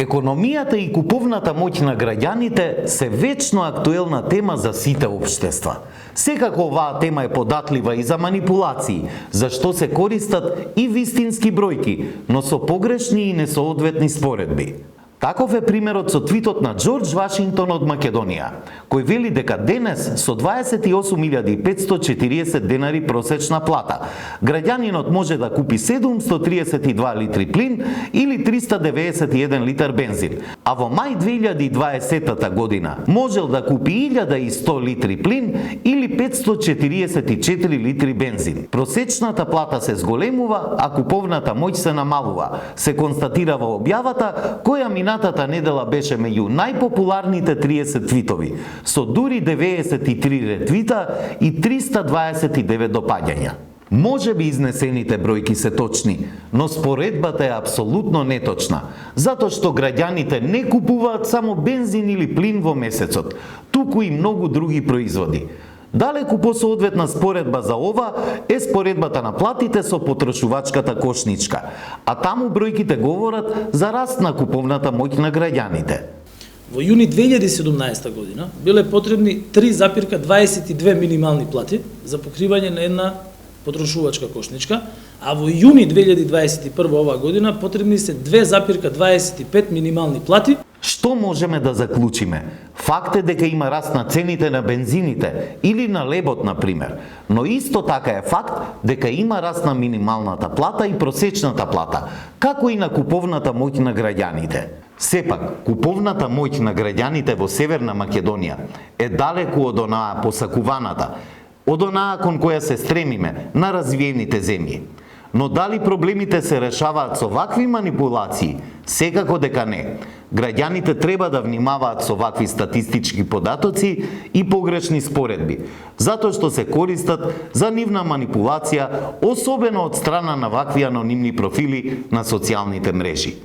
Економијата и куповната моќ на граѓаните се вечно актуелна тема за сите општества. Секако оваа тема е податлива и за манипулации, за што се користат и вистински бројки, но со погрешни и несоодветни споредби. Таков е примерот со твитот на Џорџ Вашингтон од Македонија, кој вели дека денес со 28.540 денари просечна плата, граѓанинот може да купи 732 литри плин или 391 литар бензин, а во мај 2020 година можел да купи 1100 литри плин или 544 литри бензин. Просечната плата се зголемува, а куповната моќ се намалува, се констатира во објавата, која минатата недела беше меѓу најпопуларните 30 твитови, со дури 93 ретвита и 329 допаѓања. Може би изнесените бројки се точни, но споредбата е апсолутно неточна, затоа што граѓаните не купуваат само бензин или плин во месецот, туку и многу други производи. Далеку посоодветна споредба за ова е споредбата на платите со потрошувачката кошничка, а таму бројките говорат за раст на куповната моќ на граѓаните. Во јуни 2017 година биле потребни 3,22 минимални плати за покривање на една потрошувачка кошничка, а во јуни 2021 оваа година потребни се 2,25 минимални плати. Што можеме да заклучиме? Факт е дека има раст на цените на бензините или на лебот, например, но исто така е факт дека има раст на минималната плата и просечната плата, како и на куповната моќ на граѓаните. Сепак, куповната моќ на граѓаните во Северна Македонија е далеку од онаа посакуваната, од онаа кон која се стремиме на развиените земји. Но дали проблемите се решаваат со вакви манипулации? Секако дека не. Граѓаните треба да внимаваат со вакви статистички податоци и погрешни споредби, затоа што се користат за нивна манипулација, особено од страна на вакви анонимни профили на социјалните мрежи.